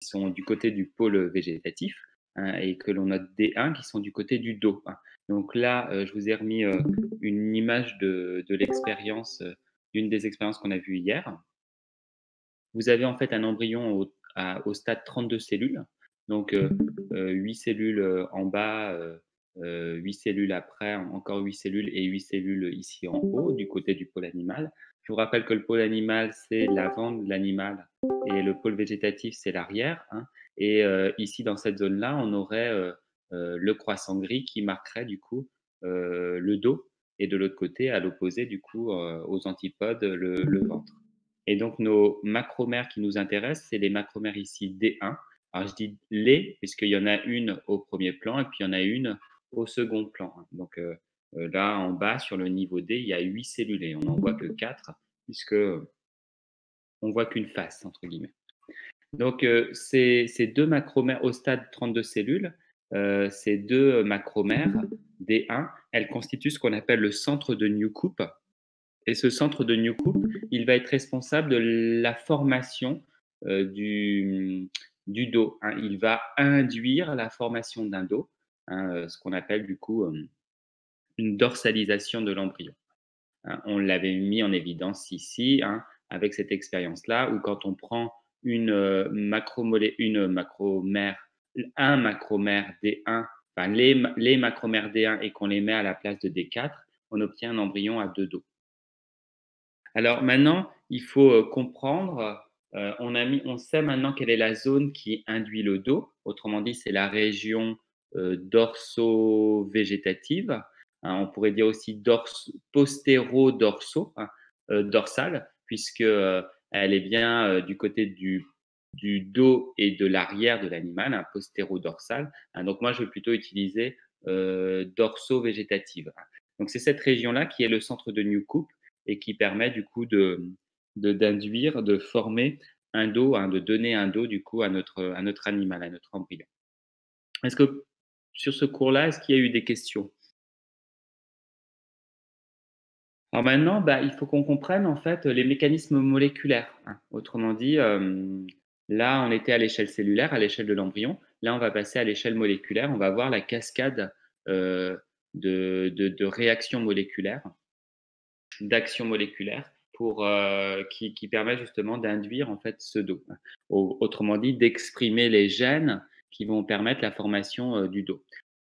sont du côté du pôle végétatif, hein, et que l'on note D1 qui sont du côté du dos, hein. Donc là, je vous ai remis une image de l'expérience, d'une des expériences qu'on a vues hier. Vous avez en fait un embryon au stade 32 cellules, donc 8 cellules en bas, 8 cellules après, encore 8 cellules et 8 cellules ici en haut, du côté du pôle animal. Je vous rappelle que le pôle animal, c'est l'avant de l'animal et le pôle végétatif, c'est l'arrière, hein. Et ici, dans cette zone-là, on aurait le croissant gris qui marquerait du coup le dos, et de l'autre côté, à l'opposé, du coup, aux antipodes, le ventre. Et donc, nos macromères qui nous intéressent, c'est les macromères ici D1. Alors, je dis les, puisqu'il y en a une au premier plan et puis il y en a une au second plan, hein. Donc, là, en bas, sur le niveau D, il y a 8 cellules et on n'en voit que 4, puisque on voit qu'une face, entre guillemets. Donc, ces deux macromères au stade 32 cellules, ces deux macromères D1, elles constituent ce qu'on appelle le centre de Newcomb. Et ce centre de Newcomb, il va être responsable de la formation du dos, hein. Il va induire la formation d'un dos, hein, ce qu'on appelle du coup une dorsalisation de l'embryon, hein. On l'avait mis en évidence ici, hein, avec cette expérience-là, où quand on prend une macromère, un macromère D1, enfin les macromères D1 et qu'on les met à la place de D4, on obtient un embryon à deux dos. Alors maintenant, il faut comprendre, on sait maintenant quelle est la zone qui induit le dos. Autrement dit, c'est la région dorso-végétative, hein. On pourrait dire aussi postéro-dorso, hein, dorsale, puisque elle est bien du côté du dos et de l'arrière de l'animal, hein, postéro-dorsale, hein. Donc moi, je vais plutôt utiliser dorso-végétative, hein. Donc c'est cette région-là qui est le centre de Newcomb et qui permet du coup d'induire, de former un dos, hein, de donner un dos du coup à notre animal, à notre embryon. Est-ce que sur ce cours-là, est-ce qu'il y a eu des questions? Alors maintenant, bah, il faut qu'on comprenne en fait les mécanismes moléculaires, hein. Autrement dit, là, on était à l'échelle cellulaire, à l'échelle de l'embryon. Là, on va passer à l'échelle moléculaire. On va voir la cascade de réactions moléculaires, d'action moléculaire pour, qui permet justement d'induire en fait ce dos. Autrement dit, d'exprimer les gènes qui vont permettre la formation du dos.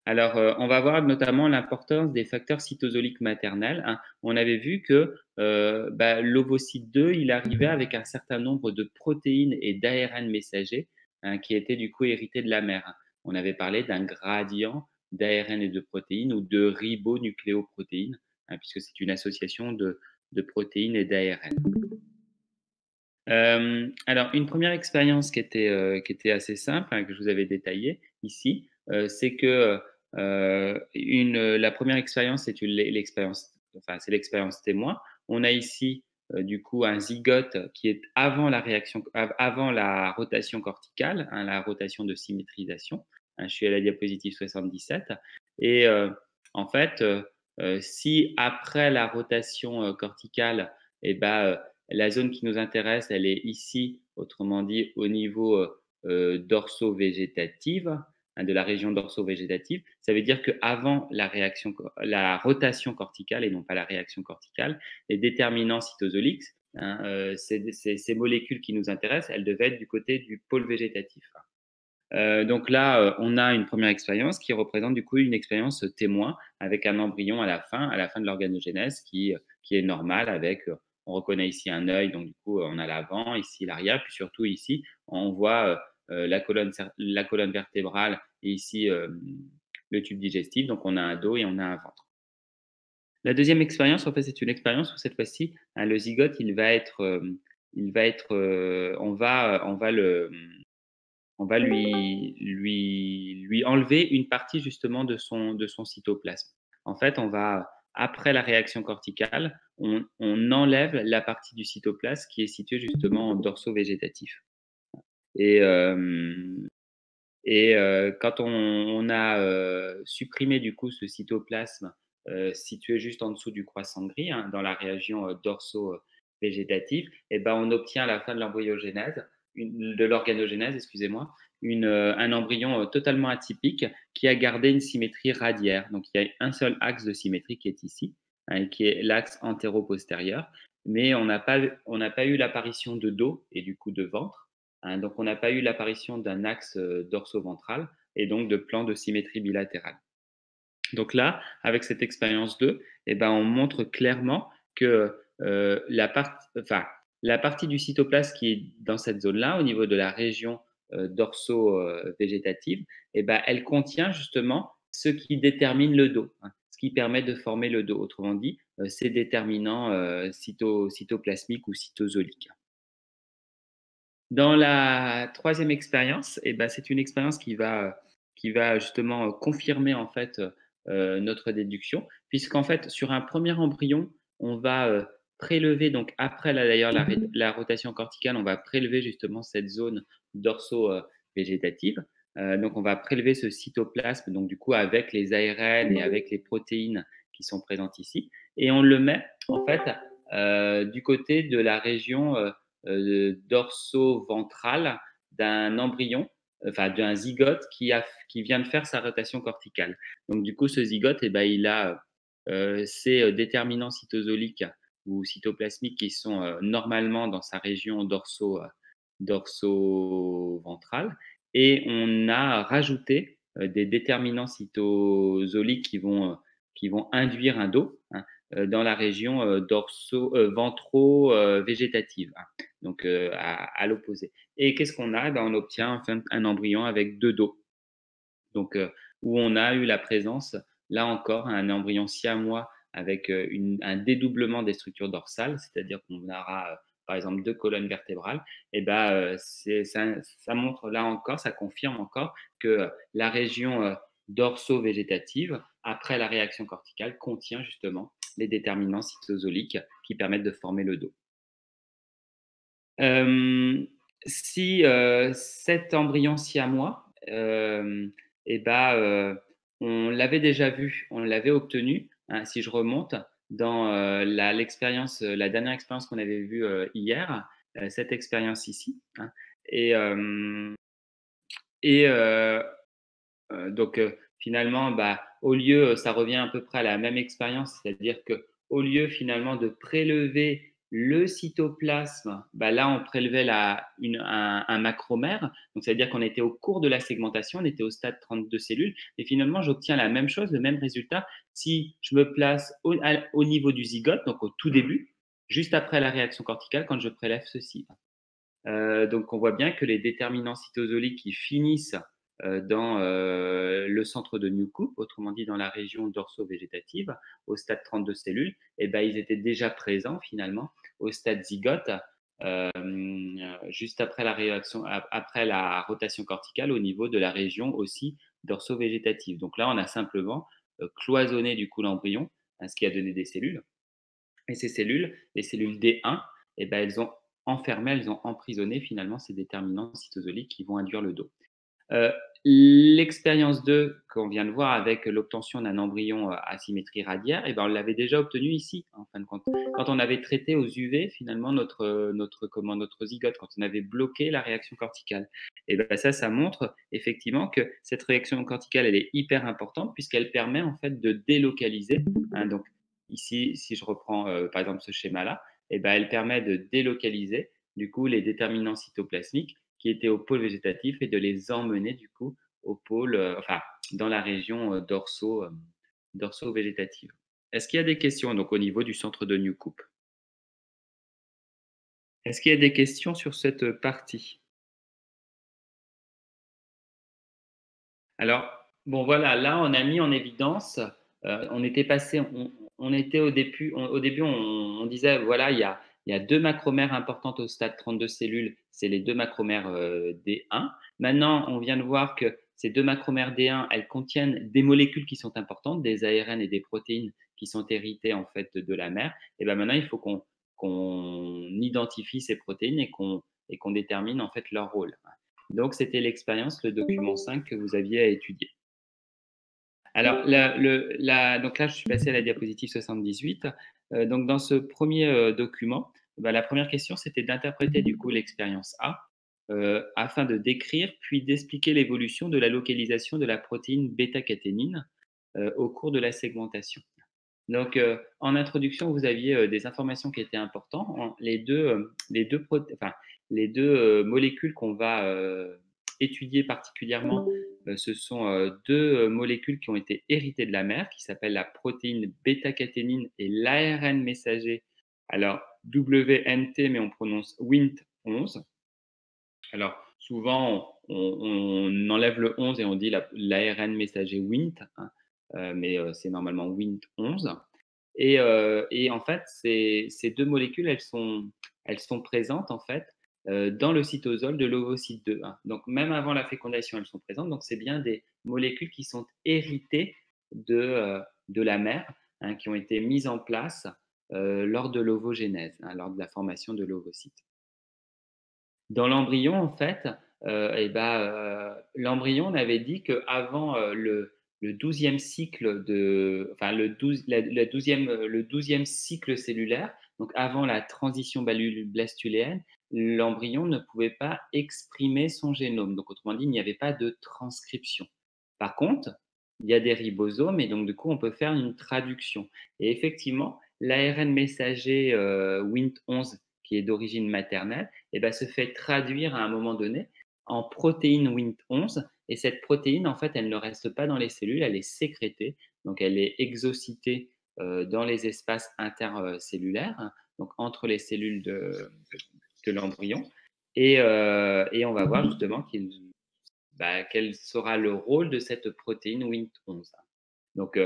Alors, on va voir notamment l'importance des facteurs cytosoliques maternels, hein. On avait vu que bah, l'ovocyte 2, il arrivait avec un certain nombre de protéines et d'ARN messagers, hein, qui étaient du coup hérités de la mère, hein. On avait parlé d'un gradient d'ARN et de protéines ou de ribonucléoprotéines, hein, puisque c'est une association de protéines et d'ARN. Alors, une première expérience qui était assez simple, hein, que je vous avais détaillée ici, c'est que la première expérience, c'est l'expérience, enfin, c'est l'expérience témoin. On a ici du coup un zygote qui est avant la rotation corticale, hein, la rotation de symétrisation, hein. Je suis à la diapositive 77. Et en fait, si après la rotation corticale, et ben, la zone qui nous intéresse, elle est ici, autrement dit au niveau dorso-végétative, hein, de la région dorso-végétative. Ça veut dire qu'avant la rotation corticale et non pas la réaction corticale, les déterminants cytosoliques, hein, ces molécules qui nous intéressent, elles devaient être du côté du pôle végétatif. Donc là, on a une première expérience qui représente du coup une expérience témoin avec un embryon à la fin de l'organogénèse qui est normal avec, on reconnaît ici un œil, donc du coup, on a l'avant, ici l'arrière, puis surtout ici, on voit la colonne vertébrale et ici le tube digestif, donc on a un dos et on a un ventre. La deuxième expérience, en fait, c'est une expérience où cette fois-ci, hein, le zygote, on va lui enlever une partie justement de son cytoplasme. En fait, après la réaction corticale, on enlève la partie du cytoplasme qui est située justement en dorso-végétatif. Et, quand on a supprimé du coup ce cytoplasme situé juste en dessous du croissant gris, hein, dans la région dorso-végétative, et ben, on obtient à la fin de l'embryogénèse de l'organogénèse, excusez-moi, un embryon totalement atypique qui a gardé une symétrie radiaire. Donc, il y a un seul axe de symétrie qui est ici, hein, qui est l'axe antéro-postérieur, mais on n'a pas eu l'apparition de dos et du coup de ventre, hein, donc on n'a pas eu l'apparition d'un axe dorso-ventral et donc de plan de symétrie bilatérale. Donc là, avec cette expérience 2, eh ben, on montre clairement que la partie du cytoplasme qui est dans cette zone-là, au niveau de la région dorso-végétative, eh ben, elle contient justement ce qui détermine le dos, hein, ce qui permet de former le dos. Autrement dit, ces déterminants cytoplasmiques ou cytosoliques. Dans la troisième expérience, eh ben, c'est une expérience qui va justement confirmer en fait notre déduction, puisqu'en fait sur un premier embryon, on va prélever, donc après d'ailleurs la rotation corticale, on va prélever justement cette zone dorso-végétative. Donc on va prélever ce cytoplasme, donc du coup avec les ARN et avec les protéines qui sont présentes ici, et on le met en fait du côté de la région dorso-ventrale d'un embryon, enfin d'un zygote qui vient de faire sa rotation corticale. Donc du coup, ce zygote, eh ben, il a ces déterminants cytosoliques ou cytoplasmiques qui sont normalement dans sa région dorso-ventrale, et on a rajouté des déterminants cytosoliques qui vont induire un dos, hein, dans la région ventro-végétative, hein, donc à l'opposé. Et qu'est-ce qu'on a? Ben, on obtient enfin un embryon avec deux dos, donc où on a eu la présence, là encore, un embryon siamois avec un dédoublement des structures dorsales, c'est-à-dire qu'on aura par exemple deux colonnes vertébrales. Et ben, ça montre là encore, ça confirme encore que la région dorso-végétative, après la réaction corticale, contient justement les déterminants cytosoliques qui permettent de former le dos. Euh, Si cet embryon siamois, eh ben, on l'avait déjà vu, on l'avait obtenu, hein, si je remonte dans la dernière expérience qu'on avait vue hier, cette expérience ici, hein, et, euh, et donc finalement, bah, au lieu, ça revient à peu près à la même expérience, c'est-à-dire que au lieu finalement de prélever le cytoplasme, bah, là on prélevait un macromère, donc c'est-à-dire qu'on était au cours de la segmentation, on était au stade 32 cellules, et finalement j'obtiens la même chose, le même résultat, si je me place au niveau du zygote, donc au tout début, juste après la réaction corticale, quand je prélève ceci. Donc, on voit bien que les déterminants cytosoliques qui finissent dans le centre de Newcomb, autrement dit dans la région dorso-végétative, au stade 32 cellules, eh ben, ils étaient déjà présents finalement au stade zygote, euh, juste après après la rotation corticale au niveau de la région aussi dorso-végétative. Donc là, on a simplement cloisonné du coup l'embryon, hein, ce qui a donné des cellules. Et ces cellules, les cellules D1, eh ben, elles ont enfermé, elles ont emprisonné finalement ces déterminants cytosoliques qui vont induire le dos. Euh, L'expérience 2 qu'on vient de voir avec l'obtention d'un embryon à symétrie radiaire, eh ben, on l'avait déjà obtenu ici, en fin de compte. Quand on avait traité aux UV finalement notre zygote, quand on avait bloqué la réaction corticale. Et ben, ça montre effectivement que cette réaction corticale, elle est hyper importante puisqu'elle permet en fait de délocaliser, hein, donc ici, si je reprends par exemple ce schéma-là, eh ben, elle permet de délocaliser du coup les déterminants cytoplasmiques qui étaient au pôle végétatif et de les emmener du coup au pôle, enfin dans la région dorso-végétative. Est-ce qu'il y a des questions donc au niveau du centre de Newcomb? Est-ce qu'il y a des questions sur cette partie? Alors, bon voilà, là on a mis en évidence, on était passé, on était au début on disait voilà, il y a deux macromères importantes au stade 32 cellules, c'est les deux macromères D1. Maintenant, on vient de voir que ces deux macromères D1, elles contiennent des molécules qui sont importantes, des ARN et des protéines qui sont héritées en fait de la mère. Et ben maintenant, il faut qu'on identifie ces protéines et qu'on détermine en fait leur rôle. Donc, c'était l'expérience, le document 5 que vous aviez à étudier. Alors, donc là, je suis passé à la diapositive 78. Donc, dans ce premier document, bah, la première question, c'était d'interpréter du coup l'expérience A. afin de décrire puis d'expliquer l'évolution de la localisation de la protéine bêta-caténine au cours de la segmentation. Donc, en introduction, vous aviez des informations qui étaient importantes. Les deux molécules qu'on va étudier particulièrement, ce sont deux molécules qui ont été héritées de la mère, qui s'appellent la protéine bêta-caténine et l'ARN messager. Alors, WNT, mais on prononce WNT11. Alors, souvent, on enlève le 11 et on dit l'ARN messager WNT, hein, mais c'est normalement WNT11. Et en fait, ces deux molécules, elles sont présentes en fait dans le cytosol de l'ovocyte 2, hein. Donc, même avant la fécondation, elles sont présentes. Donc, c'est bien des molécules qui sont héritées de la mère, hein, qui ont été mises en place lors de l'ovogénèse, hein, lors de la formation de l'ovocyte. Dans l'embryon, en fait, l'embryon, on avait dit qu'avant le 12e cycle enfin le 12e cycle cellulaire, donc avant la transition blastuléenne, l'embryon ne pouvait pas exprimer son génome. Donc, autrement dit, il n'y avait pas de transcription. Par contre, il y a des ribosomes et donc du coup, on peut faire une traduction. Et effectivement, l'ARN messager Wnt11, qui est d'origine maternelle, se fait traduire à un moment donné en protéine Wnt11. Et cette protéine, en fait, elle ne reste pas dans les cellules, elle est sécrétée. Donc, elle est exocytée dans les espaces intercellulaires, hein, donc entre les cellules de l'embryon. Et on va voir justement quel sera le rôle de cette protéine Wnt11. Donc,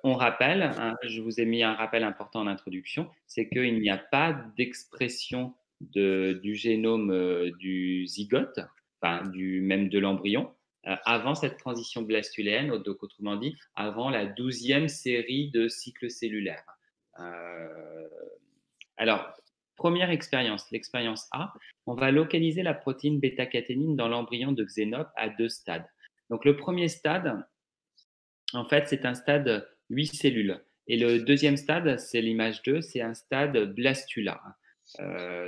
on rappelle, hein, je vous ai mis un rappel important en introduction, c'est qu'il n'y a pas d'expression du génome du zygote, enfin même de l'embryon, avant cette transition blastuléenne, donc autrement dit, avant la 12e série de cycles cellulaires. Alors, première expérience, l'expérience A, on va localiser la protéine bêta-caténine dans l'embryon de Xénope à 2 stades. Donc, le premier stade, en fait, c'est un stade 8 cellules. Et le deuxième stade, c'est l'image 2, c'est un stade blastula.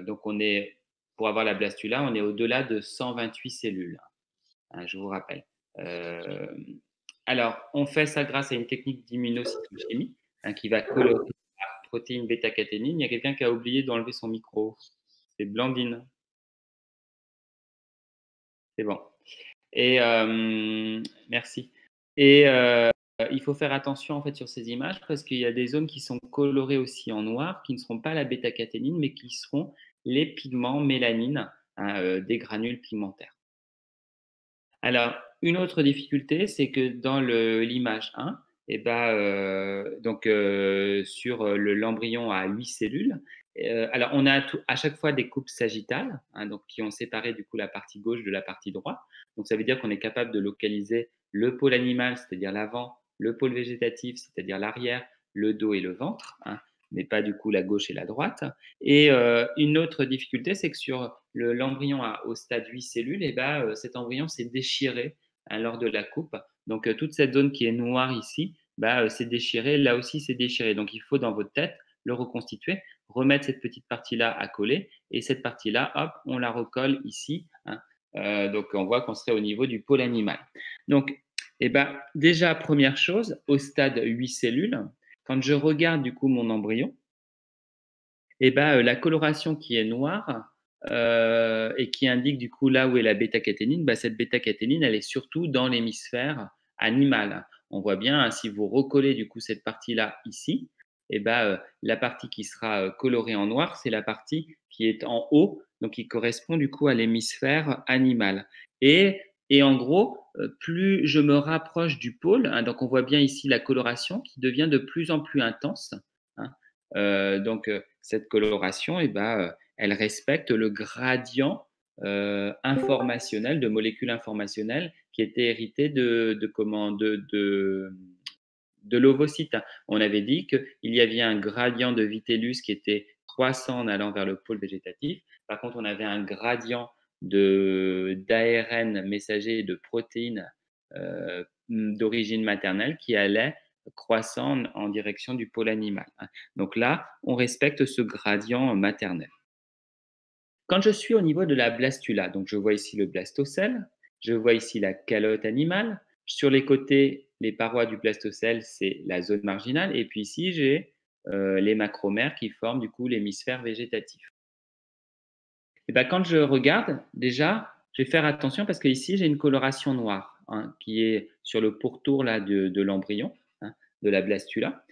Donc, pour avoir la blastula, on est au-delà de 128 cellules, hein, je vous rappelle. Alors, on fait ça grâce à une technique d'immunocytochimie, hein, qui va colorer la protéine bêta-caténine. Il y a quelqu'un qui a oublié d'enlever son micro. C'est Blandine. C'est bon. Et merci. Et il faut faire attention en fait sur ces images parce qu'il y a des zones qui sont colorées aussi en noir, qui ne seront pas la bêta-caténine, mais qui seront les pigments mélanine, hein, des granules pigmentaires. Alors, une autre difficulté, c'est que dans l'image 1, sur l'embryon à 8 cellules, alors on a à chaque fois des coupes sagittales, hein, donc qui ont séparé du coup la partie gauche de la partie droite. Donc ça veut dire qu'on est capable de localiser le pôle animal, c'est-à-dire l'avant, le pôle végétatif, c'est-à-dire l'arrière, le dos et le ventre, hein, mais pas du coup la gauche et la droite. Et une autre difficulté, c'est que sur l'embryon au stade 8 cellules, cet embryon s'est déchiré, hein, lors de la coupe. Donc, toute cette zone qui est noire ici, s'est déchirée. Là aussi, c'est déchiré. Donc, il faut dans votre tête le reconstituer, remettre cette petite partie-là à coller. Et cette partie-là, hop, on la recolle ici, hein. Donc, on voit qu'on serait au niveau du pôle animal. Donc, déjà, première chose, au stade 8 cellules, quand je regarde du coup mon embryon, la coloration qui est noire et qui indique du coup là où est la bêta-caténine, cette bêta-caténine, elle est surtout dans l'hémisphère animal. On voit bien, hein, si vous recollez du coup cette partie-là ici, la partie qui sera colorée en noir, c'est la partie qui est en haut, donc qui correspond du coup à l'hémisphère animal. Et en gros, plus je me rapproche du pôle, hein, donc on voit bien ici la coloration qui devient de plus en plus intense, hein. Cette coloration, elle respecte le gradient informationnel, de molécules informationnelles qui était hérité de l'ovocyte. On avait dit qu'il y avait un gradient de Vitellus qui était croissant en allant vers le pôle végétatif. Par contre, on avait un gradient d'ARN messager et de protéines d'origine maternelle qui allait croissant en direction du pôle animal. Donc là, on respecte ce gradient maternel. Quand je suis au niveau de la blastula, donc je vois ici le blastocèle, je vois ici la calotte animale. Sur les côtés, les parois du blastocèle, c'est la zone marginale. Et puis ici, j'ai les macromères qui forment du coup l'hémisphère végétatif. Et ben, quand je regarde, déjà, je vais faire attention parce qu'ici, j'ai une coloration noire hein, qui est sur le pourtour là, de l'embryon, hein, de la blastula.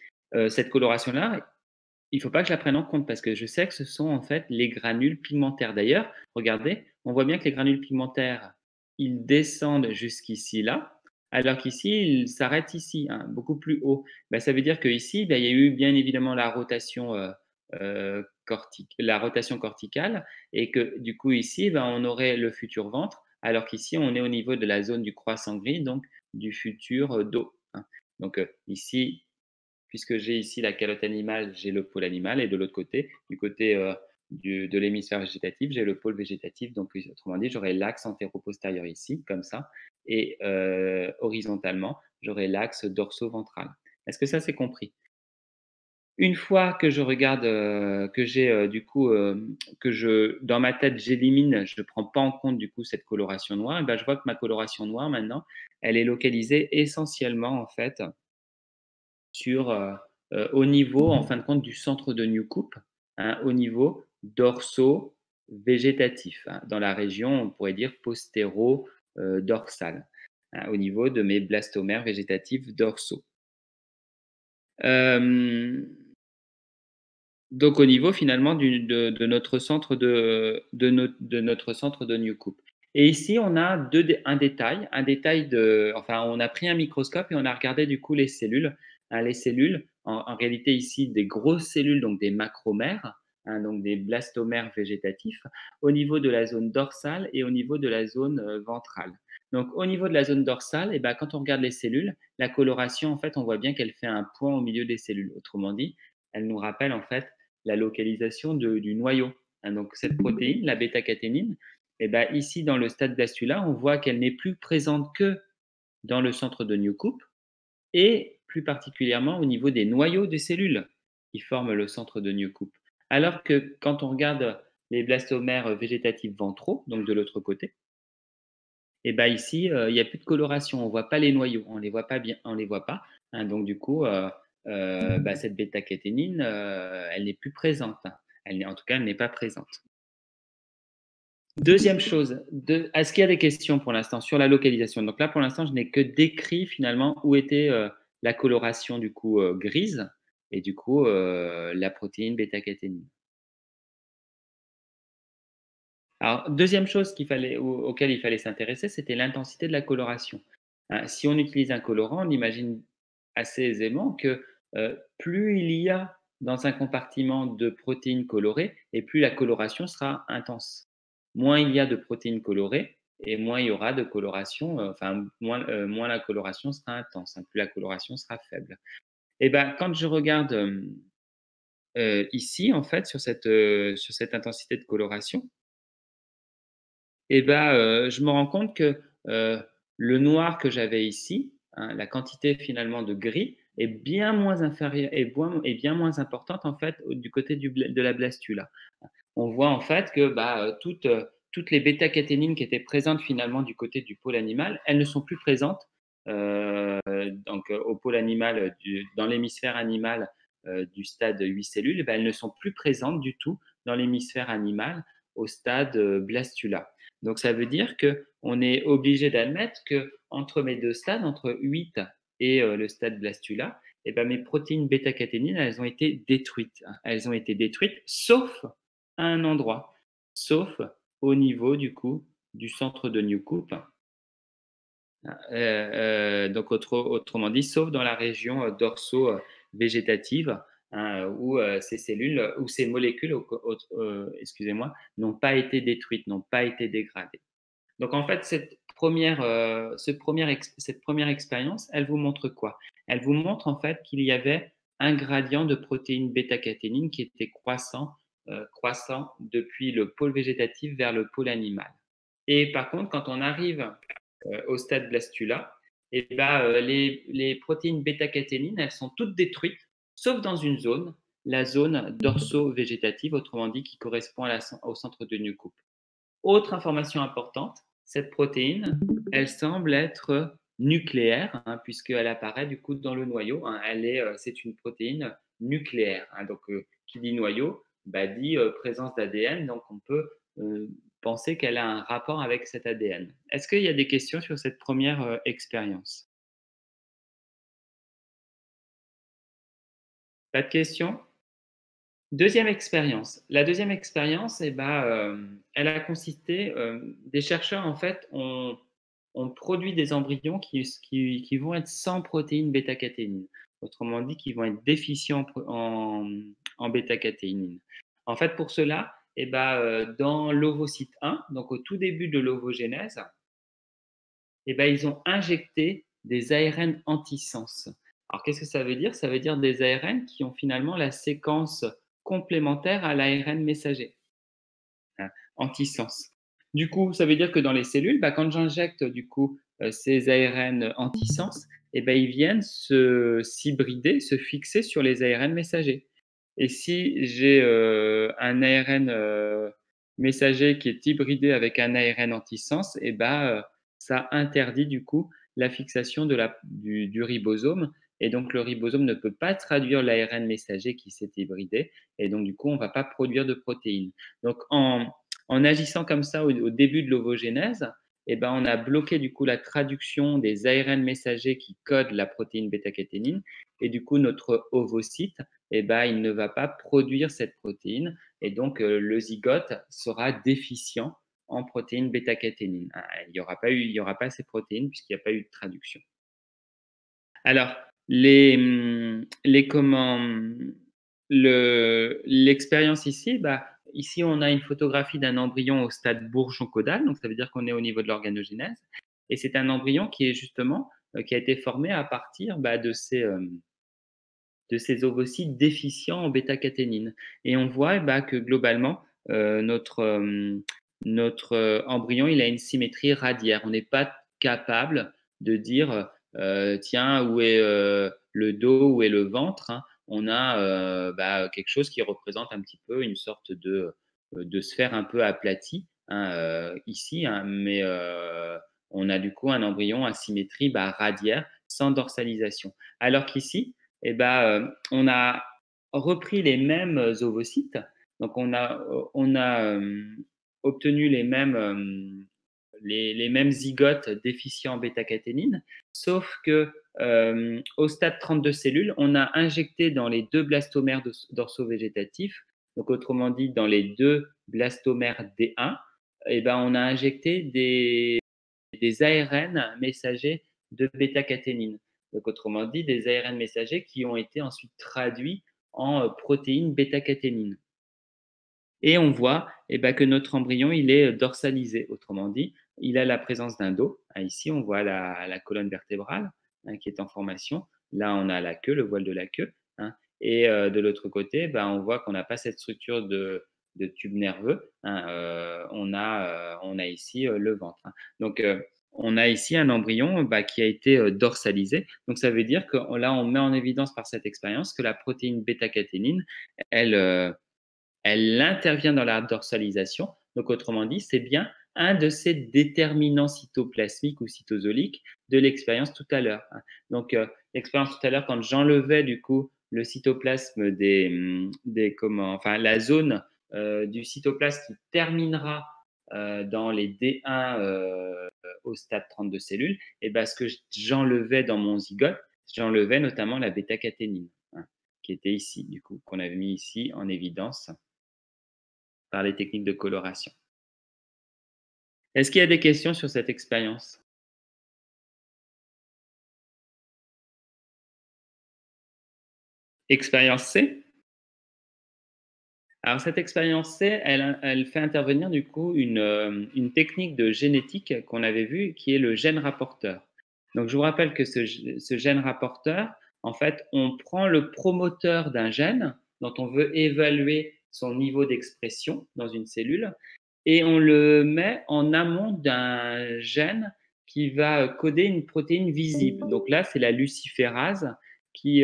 Cette coloration-là, il ne faut pas que je la prenne en compte parce que je sais que ce sont en fait les granules pigmentaires. D'ailleurs, regardez, on voit bien que les granules pigmentaires, ils descendent jusqu'ici là, alors qu'ici, ils s'arrêtent ici, hein, beaucoup plus haut. Ben, ça veut dire qu'ici, ben, il y a eu bien évidemment la rotation corticale et que du coup ici, ben, on aurait le futur ventre, alors qu'ici, on est au niveau de la zone du croissant gris, donc du futur dos, hein. Donc ici, puisque j'ai ici la calotte animale, j'ai le pôle animal et de l'autre côté, du côté de l'hémisphère végétatif, j'ai le pôle végétatif. Donc, autrement dit, j'aurai l'axe antéro-postérieur ici, comme ça, et horizontalement, j'aurai l'axe dorso-ventral. Est-ce que ça, c'est compris? Une fois que je regarde, que j'ai du coup, dans ma tête, j'élimine, je ne prends pas en compte du coup cette coloration noire, et ben, je vois que ma coloration noire maintenant, elle est localisée essentiellement en fait sur, au niveau, en fin de compte, du centre de Newcoupe, hein, au niveau dorso-végétatif, hein, dans la région, on pourrait dire postéro-dorsale, hein, au niveau de mes blastomères végétatifs dorsaux. Hem, donc au niveau finalement de notre centre de notre centre de Newcoupe. Et ici, on a un détail enfin, on a pris un microscope et on a regardé du coup les cellules. Hein, les cellules, en réalité ici, des grosses cellules, donc des macromères, hein, donc des blastomères végétatifs, au niveau de la zone dorsale et au niveau de la zone ventrale. Donc au niveau de la zone dorsale, eh ben, quand on regarde les cellules, la coloration, en fait, on voit bien qu'elle fait un point au milieu des cellules. Autrement dit, elle nous rappelle en fait la localisation du noyau. Hein, donc cette protéine, la bêta-caténine, eh ben, ici dans le stade blastula, on voit qu'elle n'est plus présente que dans le centre de Newcoupe et plus particulièrement au niveau des noyaux des cellules qui forment le centre de Newcoupe. Alors que quand on regarde les blastomères végétatifs ventraux, donc de l'autre côté, et ben ici, il n'y a plus de coloration, on ne voit pas les noyaux, on ne les voit pas bien, on les voit pas. Hein, donc du coup, bah, cette bêta-caténine, elle n'est plus présente. En tout cas, elle n'est pas présente. Deuxième chose, est-ce qu'il y a des questions pour l'instant sur la localisation? Donc là, pour l'instant, je n'ai que décrit finalement où était la coloration du coup grise et du coup la protéine bêta-caténine. Alors, deuxième chose auquel il fallait s'intéresser, c'était l'intensité de la coloration. Hein, si on utilise un colorant, on imagine assez aisément que plus il y a dans un compartiment de protéines colorées, et plus la coloration sera intense. Moins il y a de protéines colorées, et moins il y aura de coloration, enfin moins la coloration sera intense, hein, plus la coloration sera faible. Et ben, quand je regarde ici, en fait, sur cette intensité de coloration, et ben, je me rends compte que, le noir que j'avais ici, hein, la quantité finalement de gris est bien moins inférieure est bien moins importante en fait du côté de la blastula. On voit en fait que, bah, toutes les bêta-caténines qui étaient présentes finalement du côté du pôle animal, elles ne sont plus présentes, donc au pôle animal dans l'hémisphère animal, du stade 8 cellules, bah, elles ne sont plus présentes du tout dans l'hémisphère animal au stade, blastula. Donc ça veut dire qu'on est obligé d'admettre qu'entre mes 2 stades, entre 8 et le stade blastula, et ben, mes protéines bêta-caténines, elles ont été détruites, hein. Elles ont été détruites sauf à un endroit, sauf au niveau du coup du centre de Newcoupe. Donc autrement dit, sauf dans la région dorso-végétative, hein, où ces cellules, où ces molécules, excusez-moi, n'ont pas été détruites, n'ont pas été dégradées. Donc en fait, cette première expérience, elle vous montre quoi? Elle vous montre en fait qu'il y avait un gradient de protéines bêta-caténine qui était croissant depuis le pôle végétatif vers le pôle animal. Et par contre, quand on arrive au stade blastula, et ben, les protéines bêta-caténine, elles sont toutes détruites, sauf dans une zone, la zone dorso-végétative, autrement dit qui correspond au centre de Newcomb. Autre information importante, cette protéine, elle semble être nucléaire, hein, puisqu'elle apparaît du coup dans le noyau. Hein, c'est une protéine nucléaire. Hein, donc, qui dit noyau, bah, dit présence d'ADN. Donc, on peut penser qu'elle a un rapport avec cet ADN. Est-ce qu'il y a des questions sur cette première expérience? Pas de questions? Deuxième expérience. La deuxième expérience, eh ben, elle a consisté, des chercheurs en fait ont produit des embryons qui vont être sans protéine bêta-caténine. Autrement dit, qui vont être déficients en bêta-caténine. En fait, pour cela, eh ben, dans l'ovocyte 1, donc au tout début de l'ovogénèse, eh ben, ils ont injecté des ARN antisens. Alors, qu'est-ce que ça veut dire? Ça veut dire des ARN qui ont finalement la séquence complémentaire à l'ARN messager, hein, antisens. Du coup, ça veut dire que dans les cellules, bah, quand j'injecte du coup ces ARN antisens, eh ben, ils viennent s'hybrider, se fixer sur les ARN messagers. Et si j'ai un ARN messager qui est hybridé avec un ARN antisens, eh ben, ça interdit du coup la fixation du ribosome. Et donc, le ribosome ne peut pas traduire l'ARN messager qui s'est hybridé. Et donc, du coup, on ne va pas produire de protéines. Donc, en agissant comme ça au début de l'ovogénèse, eh ben, on a bloqué du coup la traduction des ARN messagers qui codent la protéine bêta-caténine. Et du coup, notre ovocyte, eh ben, il ne va pas produire cette protéine. Et donc, le zygote sera déficient en protéines bêta-caténine. Il n'y aura pas ces protéines puisqu'il n'y a pas eu de traduction. Alors, l'expérience ici, bah, ici, on a une photographie d'un embryon au stade bourgeon caudal, donc ça veut dire qu'on est au niveau de l'organogénèse. Et c'est un embryon qui est justement, qui a été formé à partir bah, de ces ovocytes déficients en bêta-caténine. Et on voit bah, que globalement, notre embryon, il a une symétrie radiaire. On n'est pas capable de dire, tiens, où est le dos, où est le ventre, hein. On a bah, quelque chose qui représente un petit peu une sorte de sphère un peu aplatie, hein, ici, hein, mais on a du coup un embryon à symétrie bah, radiaire sans dorsalisation. Alors qu'ici, eh ben, on a repris les mêmes ovocytes, donc on a obtenu les mêmes zygotes déficients en bêta-caténine, sauf que au stade 32 cellules, on a injecté dans les deux blastomères dorso-végétatifs, donc autrement dit dans les deux blastomères D1, eh ben, on a injecté des ARN messagers de bêta-caténine. Donc, autrement dit, des ARN messagers qui ont été ensuite traduits en protéines bêta-caténine. Et on voit eh ben, que notre embryon, il est dorsalisé. Autrement dit, il a la présence d'un dos. Ici, on voit la colonne vertébrale hein, qui est en formation. Là, on a la queue, le voile de la queue. Hein. Et de l'autre côté, ben, on voit qu'on n'a pas cette structure de tube nerveux. Hein. On a ici le ventre. Hein. Donc, on a ici un embryon bah, qui a été dorsalisé. Donc, ça veut dire que là, on met en évidence par cette expérience que la protéine bêta-caténine, elle intervient dans la dorsalisation. Donc, autrement dit, c'est bien un de ces déterminants cytoplasmiques ou cytosoliques de l'expérience tout à l'heure. Hein. Donc, l'expérience tout à l'heure, quand j'enlevais du coup le cytoplasme enfin, la zone du cytoplasme qui terminera dans les D1 au stade 32 cellules, et ben, ce que j'enlevais dans mon zygote, j'enlevais notamment la bêta-caténine, hein, qui était ici, du coup, qu'on avait mis ici en évidence par les techniques de coloration. Est-ce qu'il y a des questions sur cette expérience? Expérience C? Alors cette expérience C, elle fait intervenir du coup une technique de génétique qu'on avait vue qui est le gène rapporteur. Donc je vous rappelle que ce gène rapporteur, en fait, on prend le promoteur d'un gène dont on veut évaluer son niveau d'expression dans une cellule et on le met en amont d'un gène qui va coder une protéine visible. Donc là, c'est la luciférase qui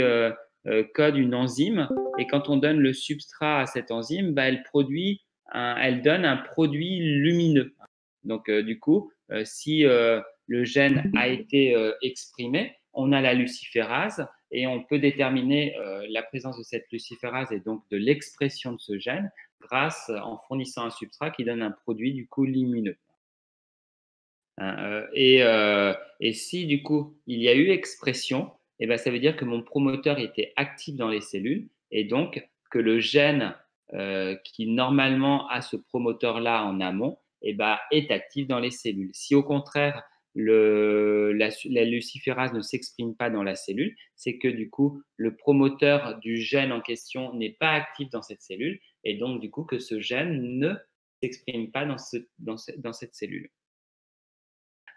code une enzyme et quand on donne le substrat à cette enzyme, bah, elle donne un produit lumineux. Donc, du coup, si le gène a été exprimé, on a la luciférase et on peut déterminer la présence de cette luciférase et donc de l'expression de ce gène en fournissant un substrat qui donne un produit du coup lumineux. Et si du coup il y a eu expression, eh ben, ça veut dire que mon promoteur était actif dans les cellules et donc que le gène qui normalement a ce promoteur-là en amont eh ben, est actif dans les cellules. Si au contraire la luciférase ne s'exprime pas dans la cellule, c'est que du coup le promoteur du gène en question n'est pas actif dans cette cellule et donc du coup que ce gène ne s'exprime pas dans cette cellule.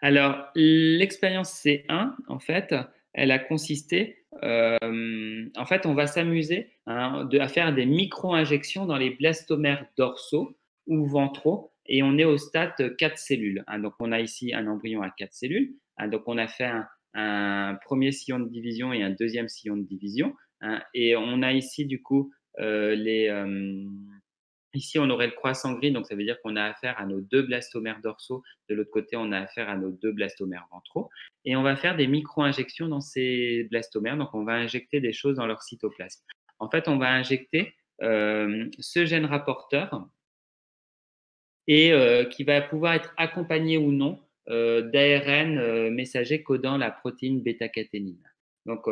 Alors, l'expérience C1, en fait, elle a consisté, en fait, on va s'amuser à faire des micro-injections dans les blastomères dorsaux ou ventraux et on est au stade 4 cellules. Donc, on a ici un embryon à 4 cellules. Donc, on a fait un premier sillon de division et un deuxième sillon de division. Et on a ici, du coup, les ici, on aurait le croissant gris, donc ça veut dire qu'on a affaire à nos deux blastomères dorsaux. De l'autre côté, on a affaire à nos deux blastomères ventraux. Et on va faire des micro-injections dans ces blastomères. Donc, on va injecter des choses dans leur cytoplasme. En fait, on va injecter ce gène rapporteur et qui va pouvoir être accompagné ou non d'ARN messager codant la protéine bêta-caténine. Donc,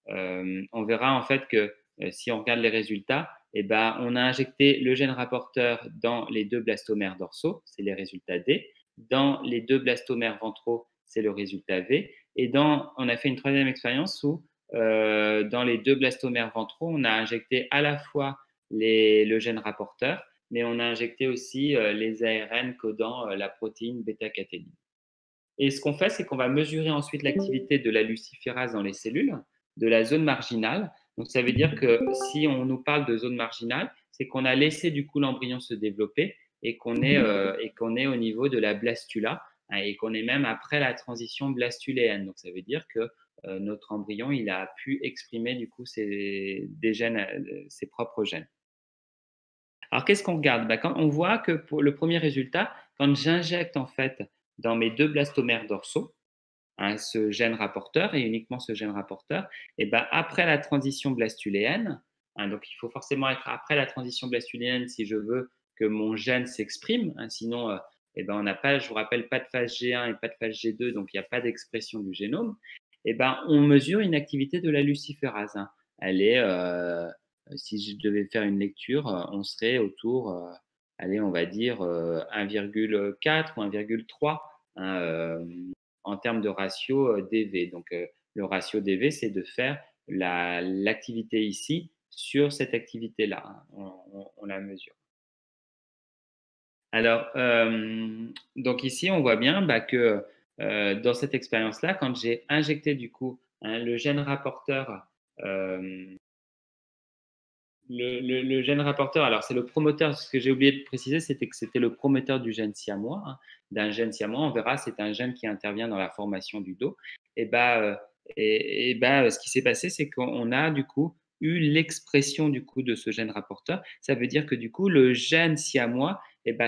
on verra en fait que si on regarde les résultats, eh ben, on a injecté le gène rapporteur dans les deux blastomères dorsaux, c'est les résultats D. Dans les deux blastomères ventraux, c'est le résultat V. Et on a fait une troisième expérience où, dans les deux blastomères ventraux, on a injecté à la fois le gène rapporteur, mais on a injecté aussi les ARN codant la protéine bêta-caténine. Et ce qu'on fait, c'est qu'on va mesurer ensuite l'activité de la luciférase dans les cellules, de la zone marginale. Donc, ça veut dire que si on nous parle de zone marginale, c'est qu'on a laissé du coup l'embryon se développer et qu'on est au niveau de la blastula et qu'on est même après la transition blastuléenne. Donc, ça veut dire que notre embryon, il a pu exprimer du coup ses propres gènes. Alors, qu'est-ce qu'on regarde? Quand on voit que pour le premier résultat, quand j'injecte en fait dans mes deux blastomères dorsaux, ce gène rapporteur et uniquement ce gène rapporteur, et ben, après la transition blastuléenne, donc il faut forcément être après la transition blastuléenne si je veux que mon gène s'exprime, sinon et ben, on n'a pas, je vous rappelle, pas de phase G1 et pas de phase G2, donc il n'y a pas d'expression du génome, et ben, on mesure une activité de la luciférase. Elle est, si je devais faire une lecture, on serait autour, allez, on va dire 1,4 ou 1,3 en termes de ratio DV. Donc, le ratio DV, c'est de faire l'activité ici sur cette activité-là. On la mesure. Alors, donc ici, on voit bien que dans cette expérience-là, quand j'ai injecté du coup le gène rapporteur, le gène rapporteur, alors c'est le promoteur, ce que j'ai oublié de préciser, c'était que c'était le promoteur du gène siamois, d'un gène siamois. On verra, c'est un gène qui intervient dans la formation du dos. Et ce qui s'est passé, c'est qu'on a du coup eu l'expression du coup de ce gène rapporteur. Ça veut dire que du coup, le gène siamois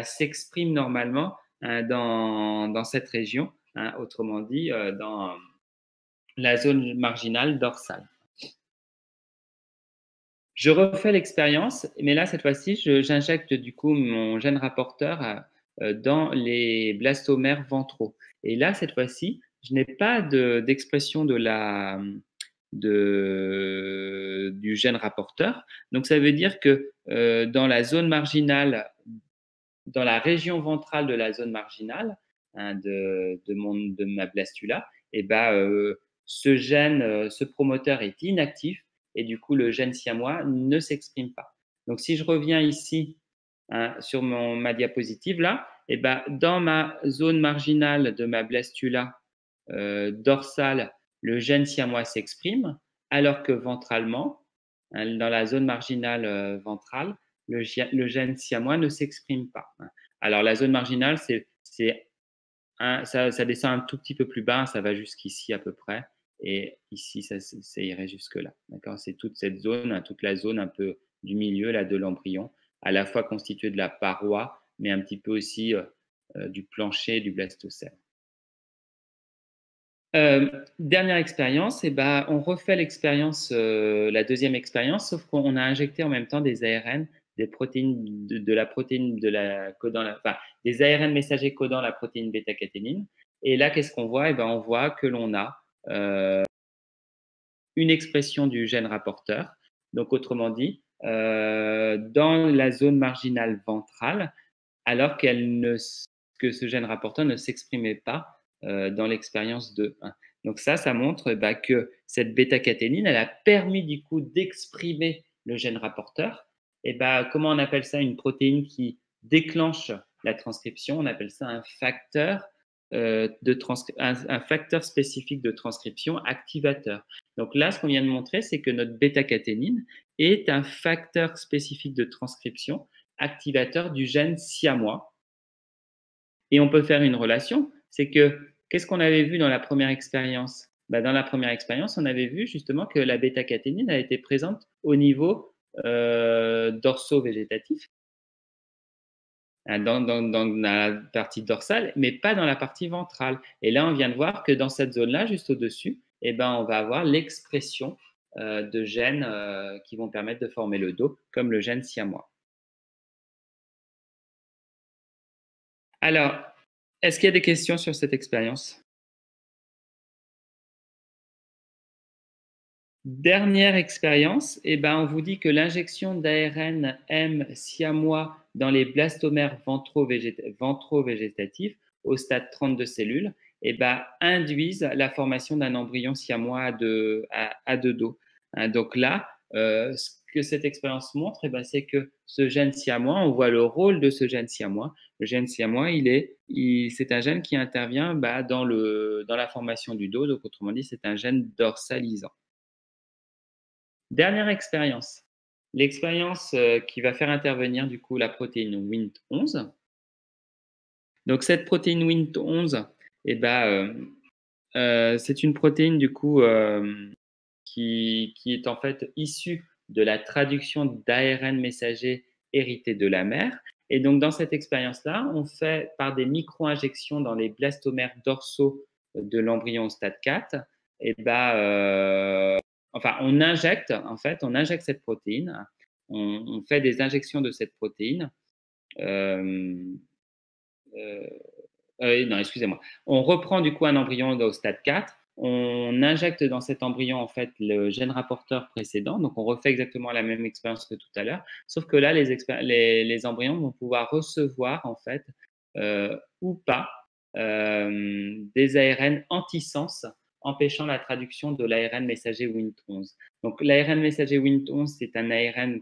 s'exprime normalement dans cette région, autrement dit, dans la zone marginale dorsale. Je refais l'expérience, mais là, cette fois-ci, j'injecte du coup mon gène rapporteur dans les blastomères ventraux. Et là, cette fois-ci, je n'ai pas d'expression du gène rapporteur. Donc, ça veut dire que dans la zone marginale, dans la région ventrale de la zone marginale de ma blastula, et ce promoteur est inactif et du coup le gène siamois ne s'exprime pas. Donc si je reviens ici sur ma diapositive là, et dans ma zone marginale de ma blastula dorsale, le gène siamois s'exprime, alors que ventralement, dans la zone marginale ventrale, le gène siamois ne s'exprime pas. Alors la zone marginale, ça descend un tout petit peu plus bas, ça va jusqu'ici à peu près. et ici, ça irait jusque-là. D'accord? C'est toute cette zone, hein, toute la zone un peu du milieu là, de l'embryon, à la fois constituée de la paroi, mais un petit peu aussi du plancher du blastocèle. Dernière expérience, et ben, on refait l'expérience, la deuxième expérience, sauf qu'on a injecté en même temps des ARN, des protéines de la protéine de la codant la enfin, des ARN messagers codant la protéine bêta-caténine. Et là, qu'est-ce qu'on voit? Et ben, on voit que l'on a une expression du gène rapporteur. Donc, autrement dit, dans la zone marginale ventrale, alors que ce gène rapporteur ne s'exprimait pas dans l'expérience 2.1. Donc ça montre bah, que cette bêta-caténine, elle a permis du coup d'exprimer le gène rapporteur. Et bah, comment on appelle ça? Une protéine qui déclenche la transcription, on appelle ça un facteur, un facteur spécifique de transcription activateur. Donc là, ce qu'on vient de montrer, c'est que notre bêta-caténine est un facteur spécifique de transcription activateur du gène siamois. Et on peut faire une relation, c'est que qu'est-ce qu'on avait vu dans la première expérience? Bah, dans la première expérience, on avait vu justement que la bêta-caténine a été présente au niveau dorso-végétatif, hein, dans la partie dorsale, mais pas dans la partie ventrale. Et là, on vient de voir que dans cette zone-là, juste au-dessus, eh ben, on va avoir l'expression de gènes qui vont permettre de former le dos, comme le gène siamois. Alors, est-ce qu'il y a des questions sur cette expérience? Dernière expérience, eh ben, on vous dit que l'injection d'ARN M siamois dans les blastomères ventraux-végétatifs au stade 30 de cellules eh ben, induisent la formation d'un embryon siamois à deux dos. Hein, donc là, ce que cette expérience montre, eh ben, c'est que ce gène siamois, on voit le rôle de ce gène siamois. Le gène siamois, c'est un gène qui intervient bah, dans la formation du dos. Donc, autrement dit, c'est un gène dorsalisant. Dernière expérience. L'expérience qui va faire intervenir du coup la protéine Wnt11. Donc cette protéine Wnt11, eh ben, c'est une protéine du coup qui est en fait issue de la traduction d'ARN messager hérité de la mère. Et donc dans cette expérience-là, on fait par des micro-injections dans les blastomères dorsaux de l'embryon au stade 4, et ben, enfin, on injecte cette protéine, on fait des injections de cette protéine. Euh, euh, non, excusez-moi. On reprend du coup un embryon au stade 4. On injecte dans cet embryon en fait le gène rapporteur précédent. Donc, on refait exactement la même expérience que tout à l'heure. Sauf que là, les embryons vont pouvoir recevoir en fait ou pas des ARN antisens empêchant la traduction de l'ARN messager Wnt11. Donc, l'ARN messager Wnt11, c'est un ARN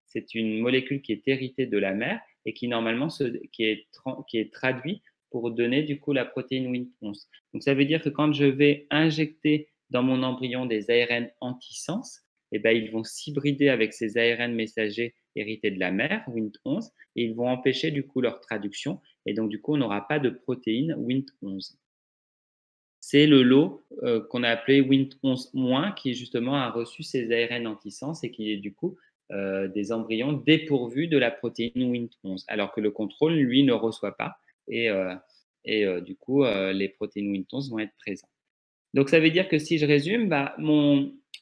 c'est une molécule qui est héritée de la mère et qui normalement qui est traduit pour donner du coup la protéine Wnt11. Donc ça veut dire que quand je vais injecter dans mon embryon des ARN antisens, eh ben, ils vont s'hybrider avec ces ARN messagers hérités de la mère, Wnt11, et ils vont empêcher du coup leur traduction, et donc du coup on n'aura pas de protéine Wnt11. C'est le lot qu'on a appelé Wnt11-, qui justement a reçu ces ARN antisens et qui est du coup des embryons dépourvus de la protéine Wnt11, alors que le contrôle, lui, ne reçoit pas. Et, du coup, les protéines Wnt11 vont être présentes. Donc, ça veut dire que si je résume, bah,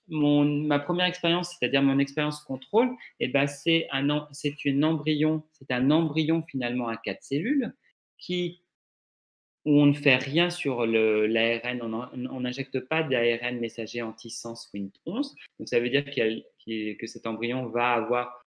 ma première expérience, c'est-à-dire mon expérience contrôle, eh ben, c'est un embryon finalement à 4 cellules où on ne fait rien sur l'ARN, on n'injecte pas d'ARN messager antisens Wnt11. Donc, ça veut dire que cet embryon va avoir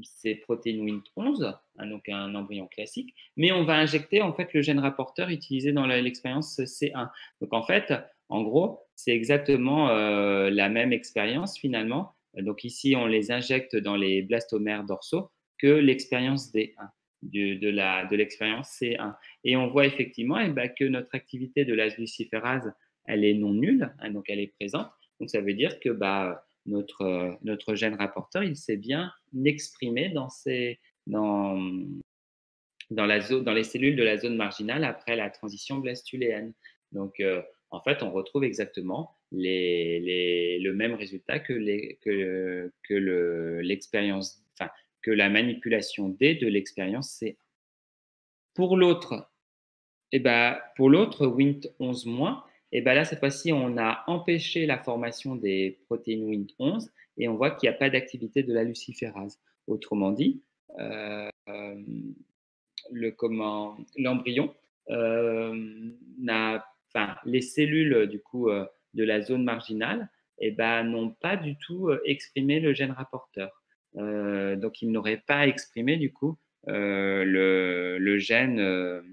ces protéines Wnt11, hein, donc un embryon classique, mais on va injecter en fait le gène rapporteur utilisé dans l'expérience C1. Donc en fait, en gros, c'est exactement la même expérience finalement. Donc ici, on les injecte dans les blastomères dorsaux que l'expérience D1 de l'expérience C1. Et on voit effectivement ben, que notre activité de la luciférase, elle est non nulle, hein, donc elle est présente. Donc ça veut dire que bah, notre gène rapporteur, il s'est bien exprimé dans, dans les cellules de la zone marginale après la transition blastuléenne. Donc, en fait, on retrouve exactement le même résultat l'expérience, enfin, que la manipulation D de l'expérience C. Pour l'autre, pour l'autre Wnt11-, là, cette fois-ci, on a empêché la formation des protéines Wnt11 et on voit qu'il n'y a pas d'activité de la luciférase. Autrement dit, euh, l'embryon enfin, les cellules du coup de la zone marginale, n'ont pas du tout exprimé le gène rapporteur. Donc, ils n'auraient pas exprimé du coup le gène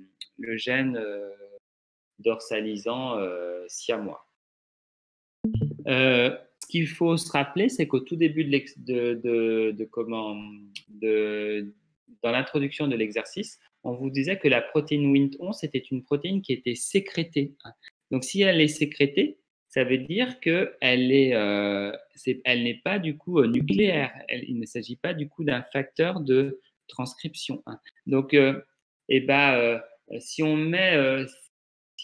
dorsalisant siamois. Ce qu'il faut se rappeler, c'est qu'au tout début dans l'introduction de l'exercice, on vous disait que la protéine Wnt11 c'était une protéine qui était sécrétée. Donc, si elle est sécrétée, ça veut dire qu'elle elle n'est pas du coup nucléaire. Il ne s'agit pas du coup d'un facteur de transcription. Donc, si on met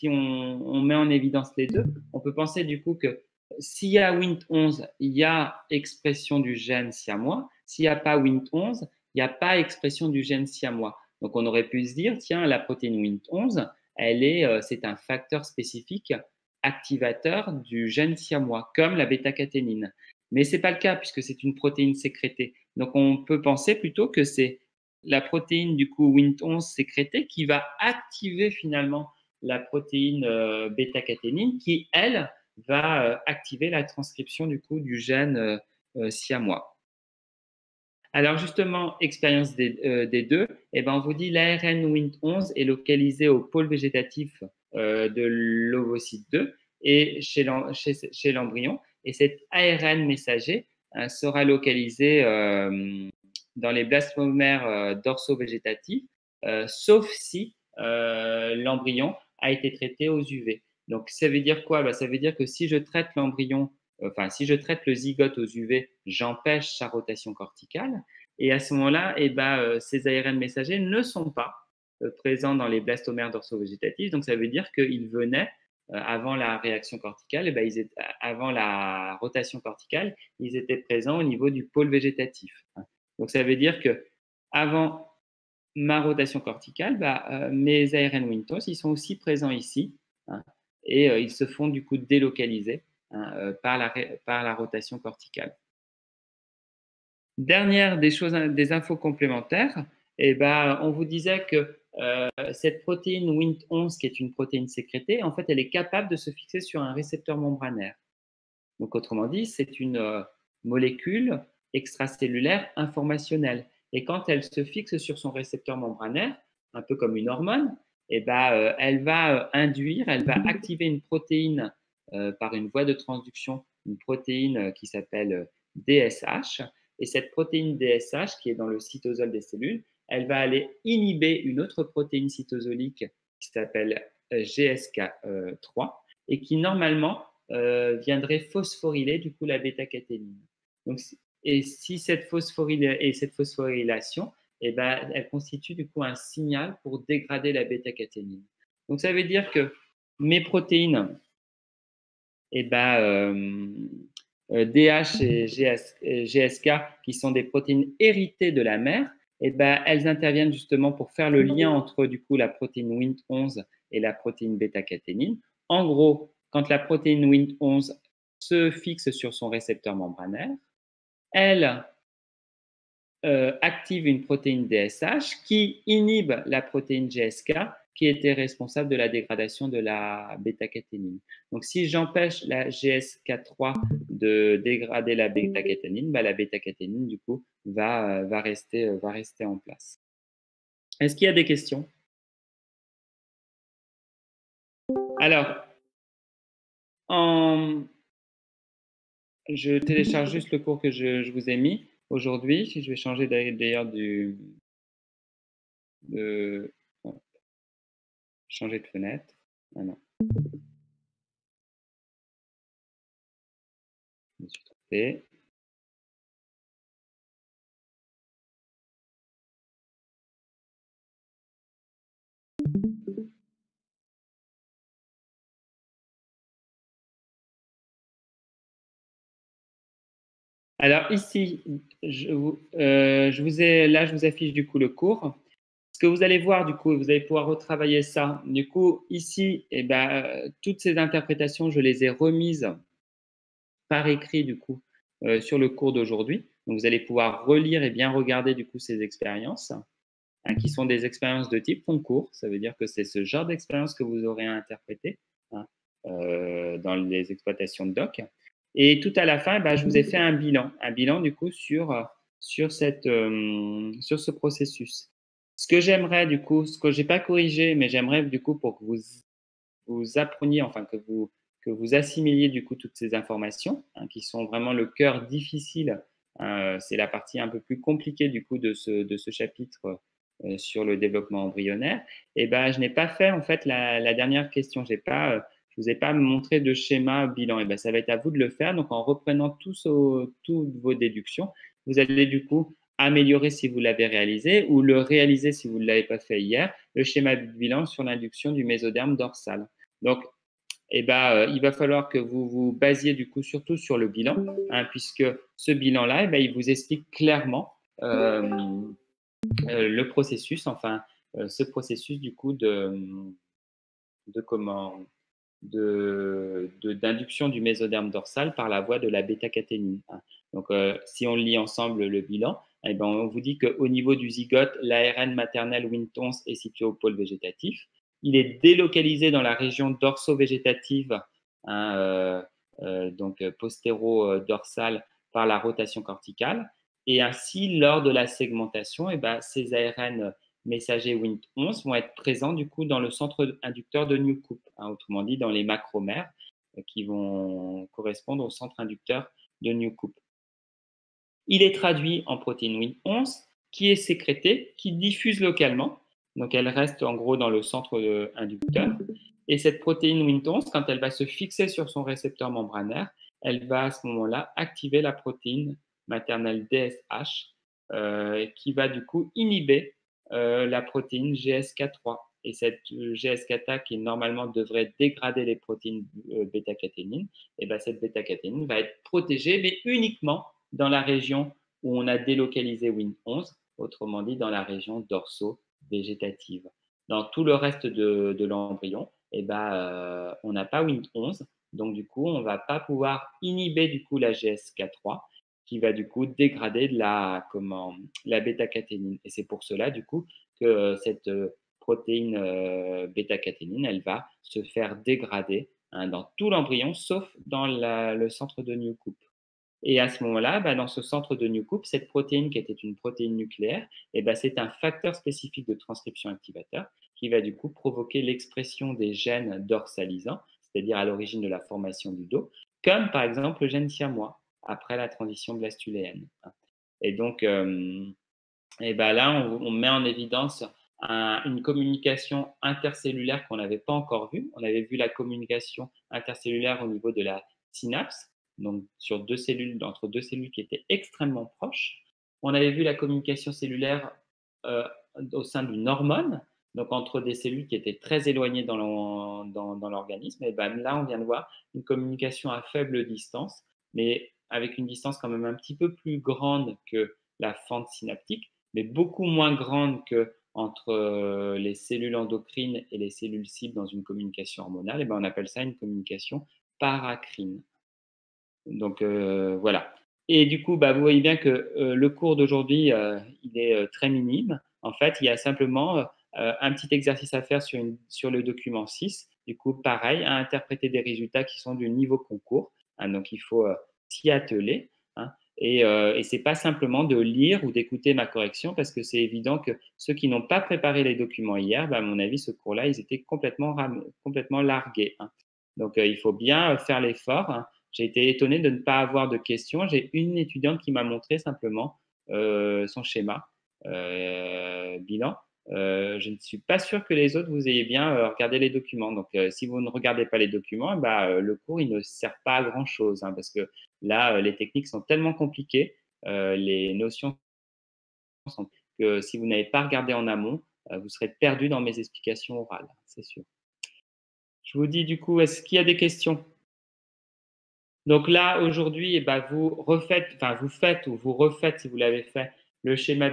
on met en évidence les deux, on peut penser du coup que s'il y a Wnt11, il y a expression du gène siamois. S'il n'y a pas Wnt11, il n'y a pas expression du gène siamois. Donc, on aurait pu se dire, tiens, la protéine Wnt11, c'est un facteur spécifique activateur du gène siamois, comme la bêta-caténine. Mais ce n'est pas le cas, puisque c'est une protéine sécrétée. Donc, on peut penser plutôt que c'est la protéine, du coup, Wnt11 sécrétée qui va activer finalement la protéine bêta-caténine qui, elle, va activer la transcription du coup du gène siamois. Alors justement, expérience des deux, on vous dit l'ARN Wnt11 est localisé au pôle végétatif de l'ovocyte 2 et chez l'embryon. Et cet ARN messager sera localisé dans les blastomères dorso-végétatifs, sauf si l'embryon a été traité aux UV. Donc, ça veut dire quoi? Ça veut dire que si je traite l'embryon, si je traite le zygote aux UV, j'empêche sa rotation corticale. Et à ce moment-là, ces ARN messagers ne sont pas présents dans les blastomères dorso-végétatifs. Donc, ça veut dire qu'ils venaient avant la réaction corticale, avant la rotation corticale, ils étaient présents au niveau du pôle végétatif. Donc, ça veut dire que avant ma rotation corticale, mes ARN Wnt11, ils sont aussi présents ici, et ils se font du coup délocaliser par la rotation corticale. Dernière des infos complémentaires, on vous disait que cette protéine Wnt11, qui est une protéine sécrétée, en fait, elle est capable de se fixer sur un récepteur membranaire. Donc, autrement dit, c'est une molécule extracellulaire informationnelle. Et quand elle se fixe sur son récepteur membranaire, un peu comme une hormone, elle va elle va activer une protéine par une voie de transduction, une protéine qui s'appelle DSH. Et cette protéine DSH, qui est dans le cytosol des cellules, elle va aller inhiber une autre protéine cytosolique qui s'appelle GSK3 et qui normalement viendrait phosphoryler du coup la bêta-caténine. Donc, et si cette phosphorylation, elle constitue du coup un signal pour dégrader la bêta-caténine. Donc, ça veut dire que mes protéines, DH et GSK, qui sont des protéines héritées de la mère, elles interviennent justement pour faire le lien entre du coup la protéine Wnt11 et la protéine bêta-caténine. En gros, quand la protéine Wnt11 se fixe sur son récepteur membranaire, elle active une protéine DSH qui inhibe la protéine GSK qui était responsable de la dégradation de la bêta-caténine. Donc, si j'empêche la GSK3 de dégrader la bêta-caténine, la bêta-caténine, du coup, va rester en place. Est-ce qu'il y a des questions? Alors, je télécharge juste le cours que je vous ai mis aujourd'hui. Je vais changer d'ailleurs changer de fenêtre. Ah non, je me suis trompé. Alors ici, je vous affiche du coup le cours. Ce que vous allez voir, du coup, vous allez pouvoir retravailler ça. Du coup, ici, eh ben, toutes ces interprétations, je les ai remises par écrit, du coup, sur le cours d'aujourd'hui. Donc, vous allez pouvoir relire et bien regarder, du coup, ces expériences, hein, qui sont des expériences de type concours. Ça veut dire que c'est ce genre d'expérience que vous aurez à interpréter, hein, dans les exploitations de doc. Et tout à la fin, bah, je vous ai fait un bilan du coup sur ce processus. Ce que j'aimerais du coup, ce que j'ai pas corrigé, mais j'aimerais du coup pour que vous appreniez, enfin que vous assimiliez du coup toutes ces informations, hein, qui sont vraiment le cœur difficile. C'est la partie un peu plus compliquée du coup de ce chapitre sur le développement embryonnaire. Et ben, je n'ai pas fait en fait la dernière question. Je vous ai pas montré de schéma bilan. Et ben, ça va être à vous de le faire. Donc, en reprenant toutes vos déductions, vous allez du coup améliorer si vous l'avez réalisé ou le réaliser si vous ne l'avez pas fait hier, le schéma de bilan sur l'induction du mésoderme dorsal. Donc, eh ben, il va falloir que vous vous basiez du coup surtout sur le bilan, hein, puisque ce bilan-là, eh ben, il vous explique clairement le processus, enfin, ce processus du coup de comment d'induction du mésoderme dorsal par la voie de la bêta-caténine, hein. Donc, si on lit ensemble le bilan, eh ben, on vous dit qu'au niveau du zygote, l'ARN maternel Win11 est situé au pôle végétatif. Il est délocalisé dans la région dorso-végétative, hein, donc postéro-dorsale par la rotation corticale. Et ainsi, lors de la segmentation, eh ben, ces ARN messagers Wnt11 vont être présents du coup dans le centre inducteur de Newcoop, hein, autrement dit dans les macromères qui vont correspondre au centre inducteur de Newcoop. Il est traduit en protéine Wnt11 qui est sécrétée, qui diffuse localement, donc elle reste en gros dans le centre inducteur. Et cette protéine Wnt11, quand elle va se fixer sur son récepteur membranaire, elle va à ce moment-là activer la protéine maternelle DSH qui va du coup inhiber la protéine GSK3. Et cette GSK qui normalement devrait dégrader les protéines bêta-caténine, et bien cette bêta-caténine va être protégée, mais uniquement dans la région où on a délocalisé Wnt11, autrement dit dans la région dorso-végétative. Dans tout le reste de l'embryon, eh ben, on n'a pas Wnt11, donc du coup, on ne va pas pouvoir inhiber du coup la GSK3 qui va du coup dégrader la bêta-caténine. Et c'est pour cela du coup que cette protéine bêta-caténine, elle va se faire dégrader, hein, dans tout l'embryon, sauf dans le centre de Newcoop. Et à ce moment-là, bah, dans ce centre de Newcoop, cette protéine qui était une protéine nucléaire, eh ben, c'est un facteur spécifique de transcription activateur qui va du coup provoquer l'expression des gènes dorsalisants, c'est-à-dire à l'origine de la formation du dos, comme par exemple le gène siamois après la transition blastuléenne. Et donc, et ben là, on met en évidence une communication intercellulaire qu'on n'avait pas encore vue. On avait vu la communication intercellulaire au niveau de la synapse, donc sur entre deux cellules qui étaient extrêmement proches. On avait vu la communication cellulaire euh, au sein d'une hormone, donc entre des cellules qui étaient très éloignées dans l'organisme. Et ben là, on vient de voir une communication à faible distance, mais avec une distance quand même un petit peu plus grande que la fente synaptique, mais beaucoup moins grande que entre les cellules endocrines et les cellules cibles dans une communication hormonale. Et ben on appelle ça une communication paracrine. Donc voilà. Et du coup, bah, vous voyez bien que le cours d'aujourd'hui, il est très minime. En fait, il y a simplement un petit exercice à faire sur le document 6. Du coup, pareil, à interpréter des résultats qui sont du niveau concours, hein, donc il faut s'y atteler, hein. Et ce n'est pas simplement de lire ou d'écouter ma correction, parce que c'est évident que ceux qui n'ont pas préparé les documents hier, bah, à mon avis, ce cours-là, ils étaient complètement largués, hein. Donc, il faut bien faire l'effort, hein. J'ai été étonné de ne pas avoir de questions. J'ai une étudiante qui m'a montré simplement son schéma bilan. Je ne suis pas sûr que les autres, vous ayez bien regardé les documents. Donc, si vous ne regardez pas les documents, bah, le cours, il ne sert pas à grand-chose, hein, parce que là, les techniques sont tellement compliquées, les notions sont que si vous n'avez pas regardé en amont, vous serez perdu dans mes explications orales, c'est sûr. Je vous dis du coup, est-ce qu'il y a des questions? Donc là, aujourd'hui, eh ben, vous refaites, enfin, vous faites ou vous refaites, si vous l'avez fait, le schéma